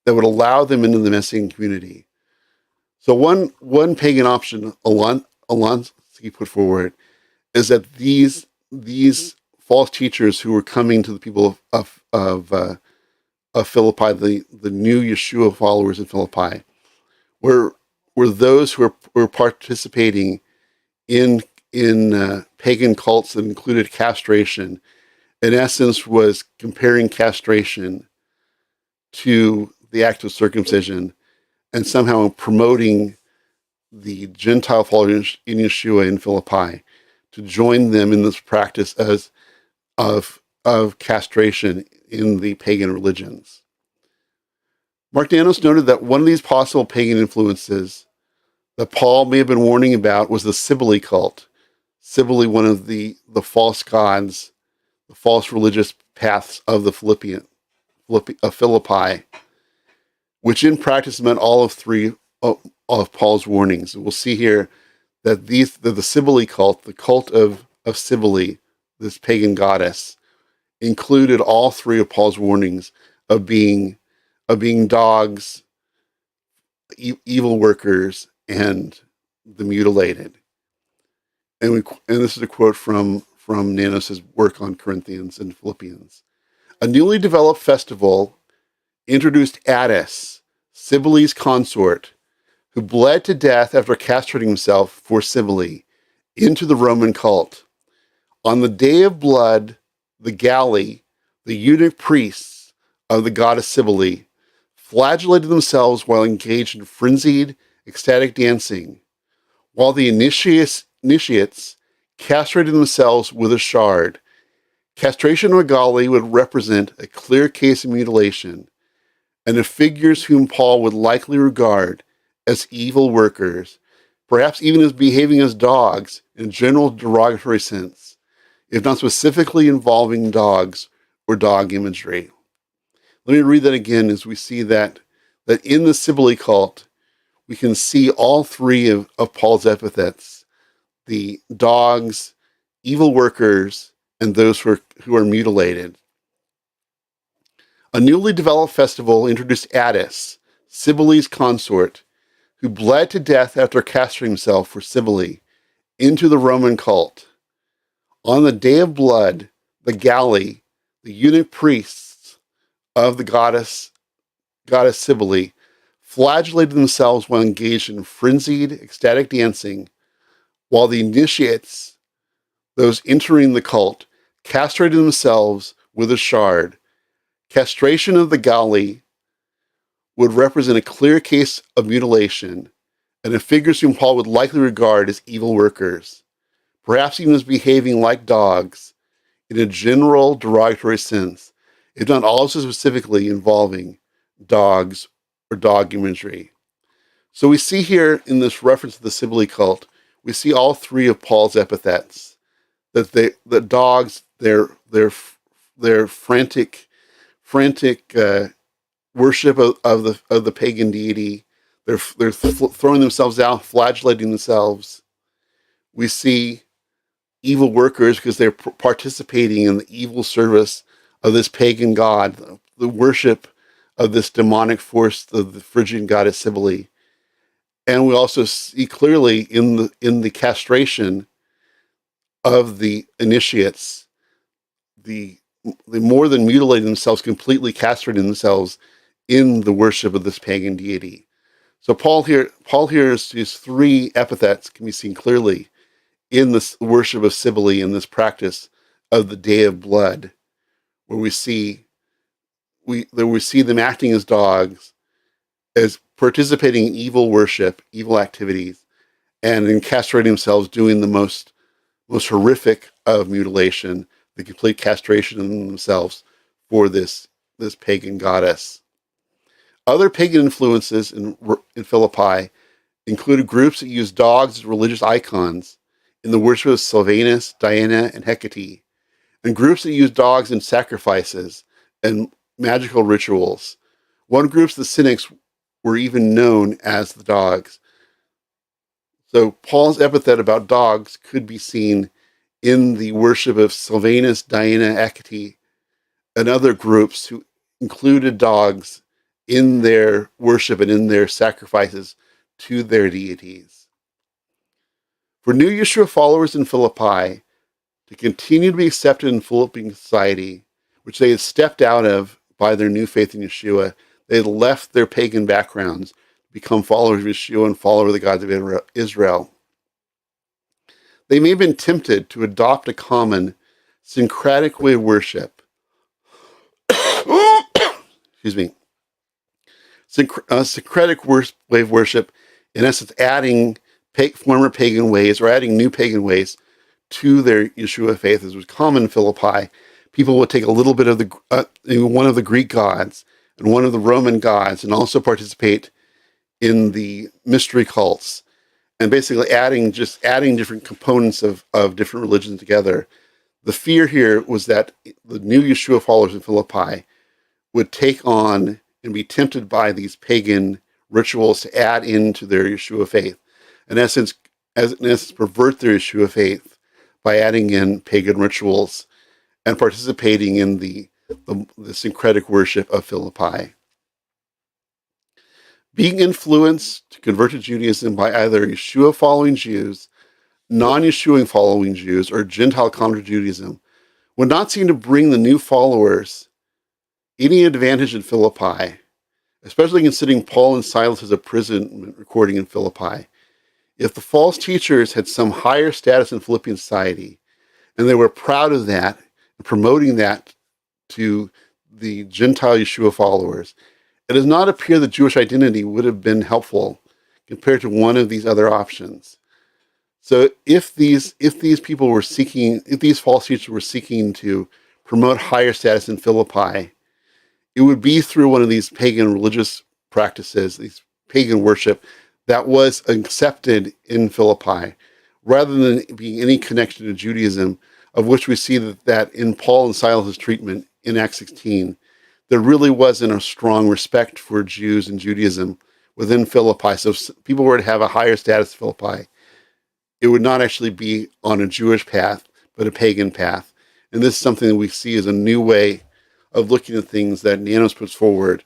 that would allow them into the Messianic community. So one pagan option Alansky put forward is that these false teachers who were coming to the people of Philippi, the new Yeshua followers in Philippi, were those who were participating in pagan cults that included castration. In essence, was comparing castration to the act of circumcision, and somehow promoting the Gentile followers in Yeshua in Philippi to join them in this practice of castration in the pagan religions. Mark Nanos noted that one of these possible pagan influences that Paul may have been warning about was the Cybele cult. Cybele, one of the false gods, the false religious paths of the Philippi, which in practice meant all of three of Paul's warnings. We'll see here that the Cybele cult, the cult of Cybele, this pagan goddess, included all three of Paul's warnings of being dogs, evil workers, and the mutilated. And this is a quote from Nanos' work on Corinthians and Philippians. A newly developed festival introduced Attis, Cybele's consort, who bled to death after castrating himself for Cybele, into the Roman cult. On the day of blood, the galley, the eunuch priests of the goddess Cybele, flagellated themselves while engaged in frenzied, ecstatic dancing, while the initiates castrated themselves with a shard. Castration of a Galli would represent a clear case of mutilation, and the figures whom Paul would likely regard as evil workers, perhaps even as behaving as dogs in a general derogatory sense, if not specifically involving dogs or dog imagery. Let me read that again as we see that in the Cybele cult, we can see all three of Paul's epithets: the dogs, evil workers, and those who are mutilated. A newly developed festival introduced Attis, Cybele's consort, who bled to death after castrating himself for Cybele, into the Roman cult. On the Day of Blood, the Galli, the eunuch priests of the goddess Cybele, flagellated themselves while engaged in frenzied, ecstatic dancing, while the initiates, those entering the cult, castrated themselves with a shard. Castration of the Galli would represent a clear case of mutilation, and the figures whom Paul would likely regard as evil workers, perhaps even as behaving like dogs, in a general derogatory sense, if not also specifically involving dogs or dog imagery. So we see here in this reference to the Cybele cult, we see all three of Paul's epithets. That the dogs, their frantic worship of the pagan deity, they're throwing themselves out, flagellating themselves. We see evil workers because they're participating in the evil service of this pagan god, the worship of this demonic force of the Phrygian goddess Cybele. And we also see clearly in the castration of the initiates, the more than mutilating themselves, completely castrating themselves in the worship of this pagan deity. So Paul here's his three epithets can be seen clearly in this worship of Cybele, in this practice of the Day of Blood, where we see them acting as dogs, as participating in evil worship, evil activities, and in castrating themselves, doing the most horrific of mutilation, the complete castration of themselves for this pagan goddess. Other pagan influences in Philippi included groups that used dogs as religious icons in the worship of Silvanus, Diana, and Hecate, and groups that used dogs in sacrifices and magical rituals. One group, the Cynics, were even known as the dogs. So Paul's epithet about dogs could be seen in the worship of Silvanus, Diana, Hecate, and other groups who included dogs in their worship and in their sacrifices to their deities. For new Yeshua followers in Philippi to continue to be accepted in Philippian society, which they had stepped out of by their new faith in Yeshua, they had left their pagan backgrounds to become followers of Yeshua and followers of the gods of Israel. They may have been tempted to adopt a common syncretic way of worship. Excuse me. Syncretic way of worship, in essence, adding former pagan ways or adding new pagan ways to their Yeshua faith, as was common in Philippi. People would take a little bit of one of the Greek gods and one of the Roman gods, and also participate in the mystery cults, and basically adding different components of different religions together. The fear here was that the new Yeshua followers in Philippi would take on and be tempted by these pagan rituals to add into their Yeshua faith. In essence, pervert their Yeshua faith by adding in pagan rituals and participating in the syncretic worship of Philippi. Being influenced to convert to Judaism by either Yeshua-following Jews, non-Yeshua-following Jews, or Gentile convert to Judaism would not seem to bring the new followers any advantage in Philippi, especially considering Paul and Silas' imprisonment recording in Philippi. If the false teachers had some higher status in Philippian society, and they were proud of that, and promoting that to the Gentile Yeshua followers, it does not appear that Jewish identity would have been helpful compared to one of these other options. So if these false teachers were seeking to promote higher status in Philippi, it would be through one of these pagan religious practices, these pagan worship that was accepted in Philippi, rather than being any connection to Judaism, of which we see that in Paul and Silas' treatment in Acts 16, there really wasn't a strong respect for Jews and Judaism within Philippi. So if people were to have a higher status in Philippi, it would not actually be on a Jewish path, but a pagan path. And this is something that we see as a new way of looking at things that Nanos puts forward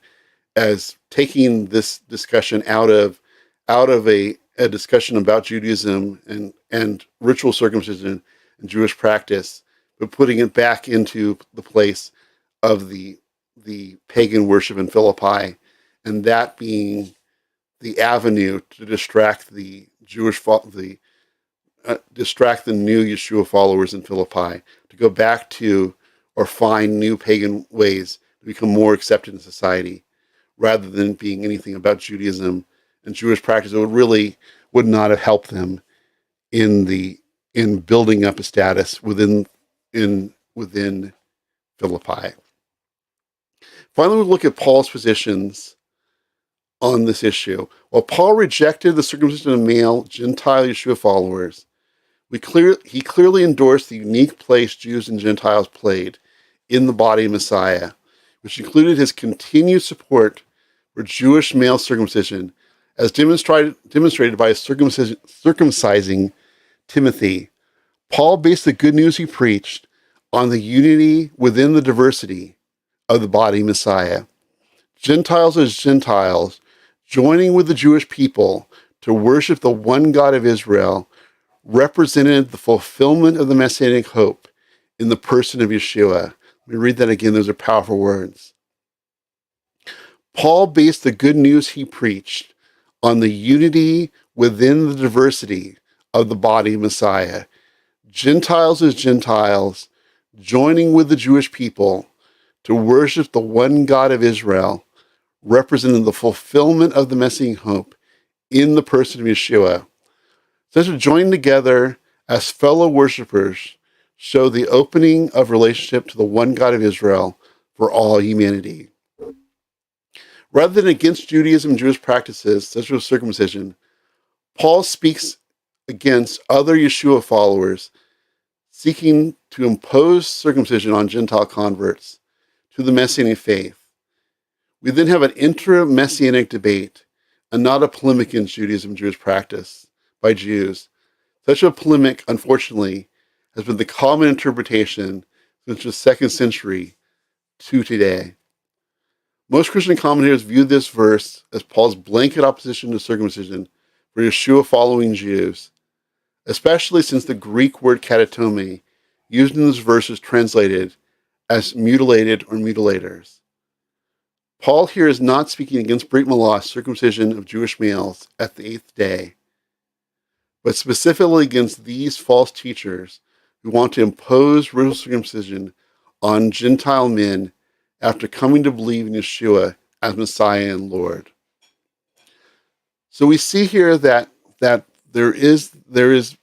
as taking this discussion out of a discussion about Judaism and ritual circumcision and Jewish practice, but putting it back into the place of the pagan worship in Philippi, and that being the avenue to distract the distract the new Yeshua followers in Philippi to go back to or find new pagan ways to become more accepted in society, rather than being anything about Judaism and Jewish practice. It would not have helped them in building up a status within Philippi. Finally, we look at Paul's positions on this issue. While Paul rejected the circumcision of male Gentile Yeshua followers, he clearly endorsed the unique place Jews and Gentiles played in the body of Messiah, which included his continued support for Jewish male circumcision, as demonstrated by his circumcising Timothy. Paul based the good news he preached on the unity within the diversity of the body Messiah. Gentiles as Gentiles, joining with the Jewish people to worship the one God of Israel, represented the fulfillment of the Messianic hope in the person of Yeshua. Let me read that again. Those are powerful words. Paul based the good news he preached on the unity within the diversity of the body Messiah. Gentiles as Gentiles, joining with the Jewish people to worship the one God of Israel, representing the fulfillment of the Messianic hope in the person of Yeshua. Such a joining together as fellow worshipers show the opening of relationship to the one God of Israel for all humanity. Rather than against Judaism and Jewish practices, such as circumcision, Paul speaks against other Yeshua followers seeking to impose circumcision on Gentile converts to the Messianic faith. We then have an intra-Messianic debate and not a polemic against Judaism and Jewish practice by Jews. Such a polemic, unfortunately, has been the common interpretation since the 2nd century to today. Most Christian commentators view this verse as Paul's blanket opposition to circumcision for Yeshua following Jews, especially since the Greek word katatome used in this verse is translated as mutilated or mutilators. Paul here is not speaking against Brit Milah, circumcision of Jewish males at the 8th day, but specifically against these false teachers who want to impose ritual circumcision on Gentile men after coming to believe in Yeshua as Messiah and Lord. So we see here that there is the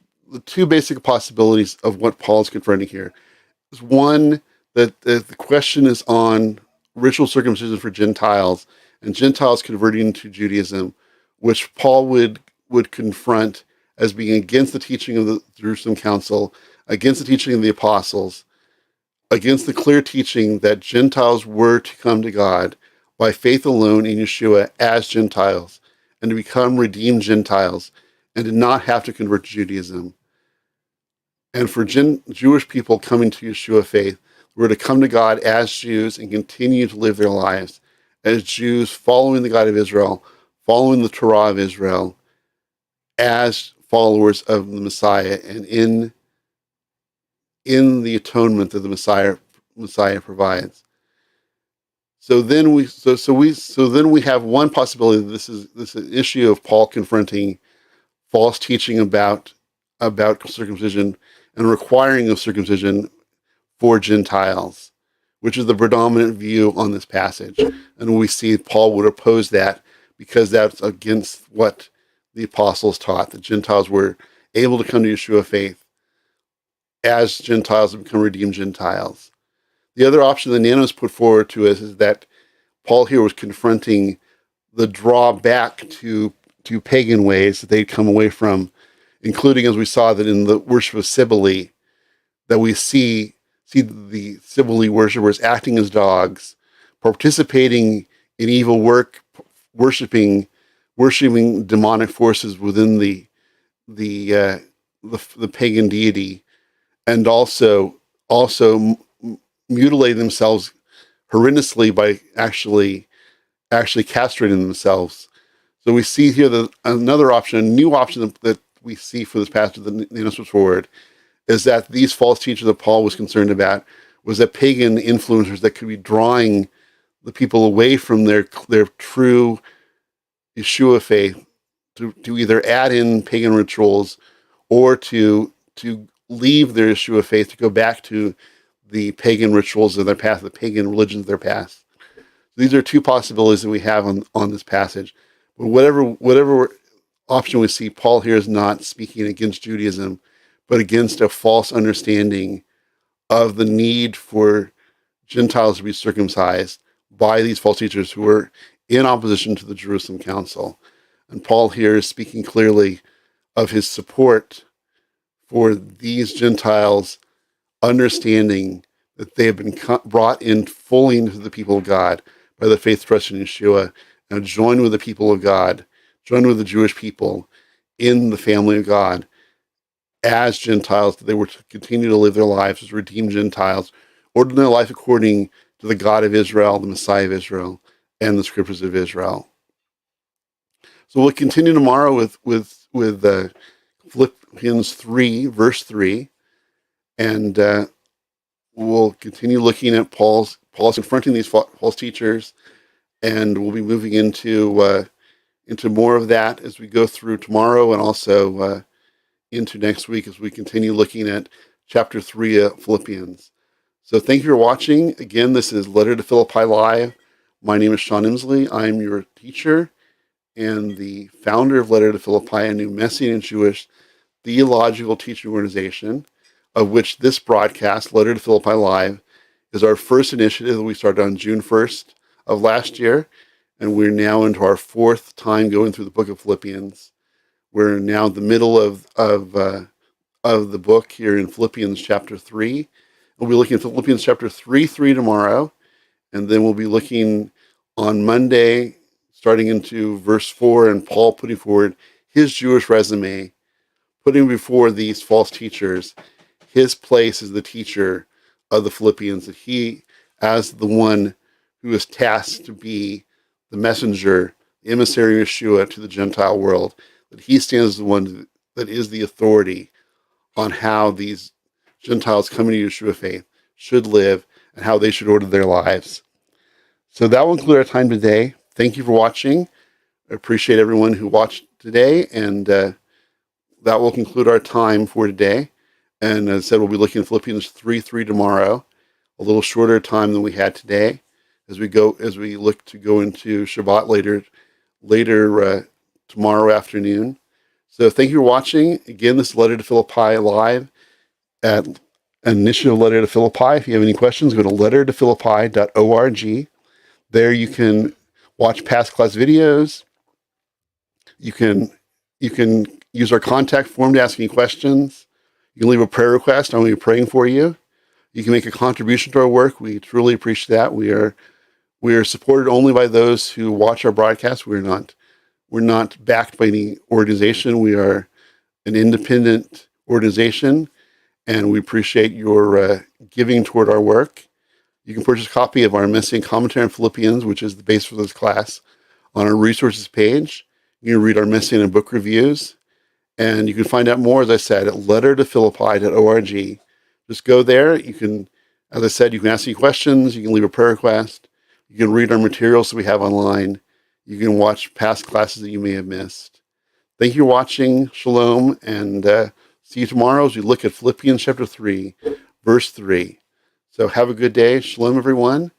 two basic possibilities of what Paul is confronting here. One, that the question is on ritual circumcision for Gentiles and Gentiles converting to Judaism, which Paul would confront as being against the teaching of the Jerusalem Council, against the teaching of the apostles, against the clear teaching that Gentiles were to come to God by faith alone in Yeshua as Gentiles, and to become redeemed Gentiles, and did not have to convert to Judaism. And for Jewish people coming to Yeshua faith, were to come to God as Jews and continue to live their lives as Jews, following the God of Israel, following the Torah of Israel, as followers of the Messiah, and in the atonement that the Messiah provides. So then we have one possibility that this is an issue of Paul confronting false teaching about circumcision and requiring of circumcision for Gentiles, which is the predominant view on this passage. And we see Paul would oppose that because that's against what the apostles taught. The Gentiles were able to come to Yeshua faith as Gentiles and become redeemed Gentiles. The other option that Nanos put forward to us is that Paul here was confronting the drawback to pagan ways that they'd come away from, including, as we saw that in the worship of Cybele, that we see the Cybele worshipers acting as dogs, participating in evil work, worshiping demonic forces within the pagan deity, and also mutilating themselves horrendously by actually castrating themselves. So we see here that another option, a new option that we see for this passage that Nanos puts forward, is that these false teachers that Paul was concerned about was that pagan influencers that could be drawing the people away from their true Yeshua faith to either add in pagan rituals or to leave their Yeshua faith to go back to the pagan rituals of their past, the pagan religions of their past. These are two possibilities that we have on this passage. But whatever option we see, Paul here is not speaking against Judaism, but against a false understanding of the need for Gentiles to be circumcised by these false teachers who were in opposition to the Jerusalem Council. And Paul here is speaking clearly of his support for these Gentiles understanding that they have been brought in fully into the people of God by the faith, trust in Yeshua, and join with the people of God, join with the Jewish people in the family of God as Gentiles, that they were to continue to live their lives as redeemed Gentiles, ordering their life according to the God of Israel, the Messiah of Israel, and the scriptures of Israel. So we'll continue tomorrow with Philippians 3, verse 3, and we'll continue looking at Paul's confronting these false teachers, and we'll be moving into more of that as we go through tomorrow, and also into next week as we continue looking at chapter 3 of Philippians. So thank you for watching. Again, this is Letter to Philippi Live. My name is Sean Emslie. I'm your teacher and the founder of Letter to Philippi, a new Messianic Jewish theological teaching organization, of which this broadcast, Letter to Philippi Live, is our first initiative that we started on June 1st of last year, and we're now into our fourth time going through the book of Philippians. We're now in the middle of the book here in Philippians chapter 3. We'll be looking at Philippians chapter 3 tomorrow, and then we'll be looking on Monday, starting into verse 4, and Paul putting forward his Jewish resume, putting before these false teachers his place as the teacher of the Philippians, that he, as the one who is tasked to be the messenger, the emissary of Yeshua to the Gentile world, that he stands as the one that is the authority on how these Gentiles coming to Yeshua faith should live and how they should order their lives. So that will conclude our time today. Thank you for watching. I appreciate everyone who watched today, and that will conclude our time for today. And as I said, we'll be looking at Philippians 3 tomorrow, a little shorter time than we had today, as we look to go into Shabbat later tomorrow afternoon. So thank you for watching. Again, this is Letter to Philippi Live at an initiative Letter to Philippi. If you have any questions, go to lettertophilippi.org. There you can watch past class videos. You can use our contact form to ask any questions. You can leave a prayer request. I'm going to be praying for you. You can make a contribution to our work. We truly appreciate that. We are supported only by those who watch our broadcast. We're not backed by any organization. We are an independent organization, and we appreciate your giving toward our work. You can purchase a copy of our Messianic commentary on Philippians, which is the base for this class, on our resources page. You can read our Messianic book reviews, and you can find out more, as I said, at lettertophilippi.org. Just go there. You can, as I said, you can ask any questions. You can leave a prayer request. You can read our materials that we have online. You can watch past classes that you may have missed. Thank you for watching. Shalom, and see you tomorrow as we look at Philippians chapter 3, verse 3. So have a good day. Shalom, everyone.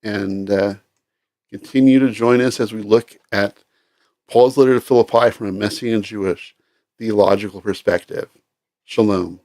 And continue to join us as we look at Paul's letter to Philippi from a Messianic Jewish theological perspective. Shalom.